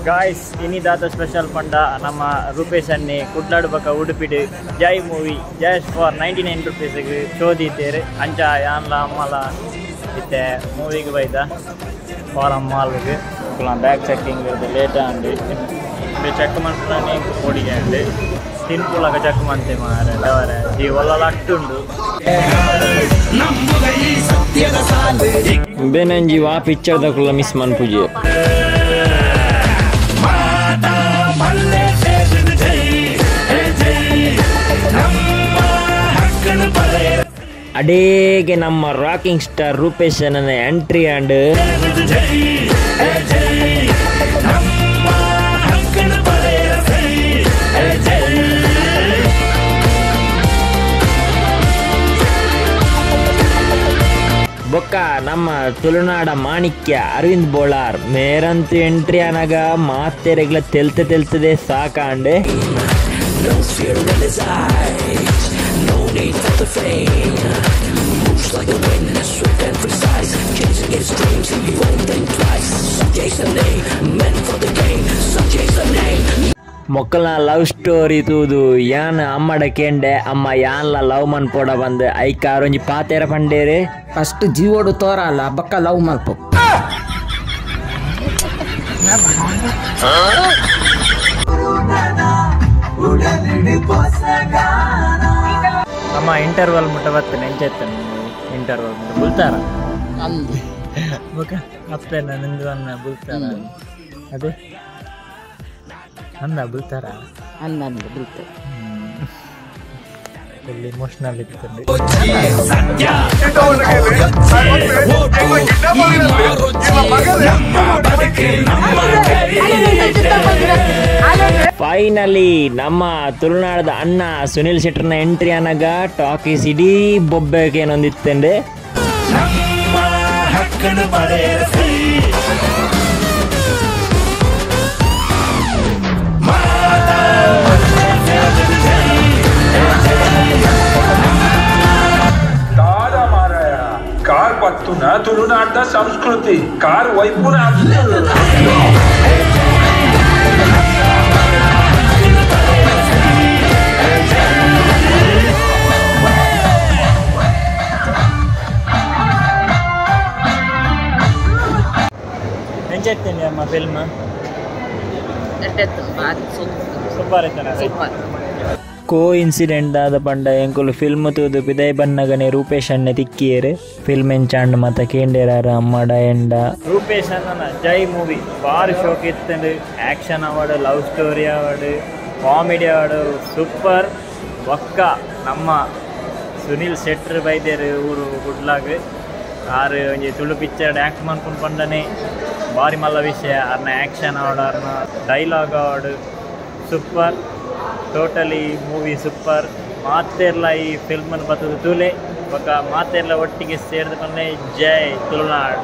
Guys ಇನ್ನಿದಾದ special ಪಂಡ ನಮ್ಮ ರೂಪೇಶ್ ಅನ್ನಿ ಕುಡ್ಲಾಡು ಬಕ್ಕ ಉಡುಪಿಡು ಜೈ ಮೂವಿ ಜಸ್ಟ್ ಫಾರ್ 99 ರೂಪೀಸ್ಗೆ ಶೋಧಿದ್ದೇರು ಅಂಚ ಯಾನ್ಲ ಅಮ್ಮಲ ಇತ್ತೆ ಮೂವಿಗೆ ಬೈದ ಫಾರ್ ಅಮ್ಮಲ್ಗೆ ಬ್ಯಾಗ್ ಚೆಕ್ಕಿಂಗ್ ಲೇಟ್ ಅಂಡಿ ಚೆಕ್ ಮಾಡ್ಕೊಂಡು ಓಡಿಗೆ ಅಂಡಿ ತಿನ್ಪುಲಾಗ ಚೆಕ್ ಮಾಡ್ತೇವೆ ಮಾರೆ ಅವರೇ ಈ ಒಲ್ಲ ಅಟ್ಟುಂಡು ಬೇನಂಜಿ ವಾ ಪಿಕ್ಚರ್ ದಕ್ಕುಲ್ಲ ಮಿಸ್ ಮನ್ಪುಜಿ ಅಡೇಗೆ ನಮ್ಮ ರಾಕಿಂಗ್ ಸ್ಟಾರ್ ರೂಪೇಶ್ ನನ್ನ ಎಂಟ್ರಿ ಅಂಡ್ ಬೊಕ್ಕ ನಮ್ಮ ತುಳುನಾಡ ಮಾಣಿಕ್ಯ ಅರವಿಂದ್ ಬೋಳಾರ್ ಮೇರಂತೂ ಎಂಟ್ರಿ ಅನಾಗ ಮಾತೆರೆಗ್ಲ ತೆಲ್ತದೆ ಸಾಕಾಂಡೆ ಮೊಕ್ಕಲ್ನ ಲವ್ ಸ್ಟೋರಿ ತೂದು ಯಾನ್ ಅಮ್ಮಡ ಕೆಂಡೆ ಅಮ್ಮ ಯಾನ್ಲ ಲವ್ ಮನ್ ಪೋಡ ಬಂದು ಐಕಾರೊಂಜಿ ಪಾತೆರ ಪಂಡೇರೆ ಫಸ್ಟ್ ಜೀವೋಡು ತೋರ ಅಲ್ಲ ಬಕ್ಕ ಲವ್ ಮಲ್ಪು ಅಮ್ಮ ಇಂಟರ್ವಲ್ ಮುಟ್ಟ ಬರ್ತೇನೆ ಎಂಚೆತ್ತೇನೆ ಇಂಟರ್ವಲ್ ಮುಟ್ಟ ಬುಲ್ತಾರ ಅಪ್ಪೇನ ನಿಂದು ಅನ್ನ ಬುಲ್ತಾರ ಅದೇ ಅಂದ ಬುಲ್ತಾರ ಅನ್ನ ಬುಲ್ತಾರೆ ಫುಲ್ ಇಮೋಷನಲ್ ಇತ್ತು ಫೈನಲಿ ನಮ್ಮ ತುಳುನಾಡದ ಅಣ್ಣ ಸುನಿಲ್ ಶೆಟ್ಟರ್ನ ಎಂಟ್ರಿ ಅನ್ನಾಗ ಟಾಕೀಸ್ ಇಡೀ ಬೊಬ್ಬೆಗೇನೊಂದಿತ್ತಂಡೆ कार पत्तुना तुलुनाड संस्कृति कार वैपुन ಎಂಚೆತ್ತೇನೆ ಅಮ್ಮ ಫಿಲ್ಮ್ ಸೂಪರ್ ಐತೆ ಕೋ ಇನ್ಸಿಡೆಂಟ್ ಆದ ಪಂಡ ಎಂಕುಲು ಫಿಲ್ಮ್ ತೂದು ಪಿದೈ ಬನ್ನಗನೆ ರೂಪೇಶ್ ಅಣ್ಣ ತಿಕ್ಕಿಯರು ಫಿಲ್ಮ್ ಎಂಚಾಂಡ್ ಮತ್ತ ಕೇಂಡೇರಾರ ಅಮ್ಮಡ ಎಂಡ ರೂಪೇಶ್ ಅಣ್ಣನ ಜೈ ಮೂವಿ ಬಾರಿ ಶೋಕ್ ಇತ್ತಂಡು action award love story award comedy award super ಒಕ್ಕ ನಮ್ಮ ಸುನಿಲ್ ಶೆಟ್ಟರ್ ಬೈದೇರು ಊರು ಗುಡ್ಲಾಗ್ ಆರು ಒಂಜಿ ತುಳು ಪಿಕ್ಚರ್ ಆ್ಯಕ್ಟ್ ಮಾಡ್ಕೊಂಡು ಪಂಡನೆ ಬಾರಿ ಮಲ್ಲ ವಿಷಯ ಅರ್ನ ಆ್ಯಕ್ಷನ್ ಅವಾರ್ಡ್ ಅರ್ನ dialogue award super totally movie super ಮಾತೆರ್ಲ ಈ ಫಿಲ್ಮನ್ನು ಬರ್ತದೆ ತೂಲೆ ಬೊಕ್ಕ ಮಾತೆರ್ಲ ಒಟ್ಟಿಗೆ ಸೇರಿದ ಜೈ ತುಳುನಾಡ್.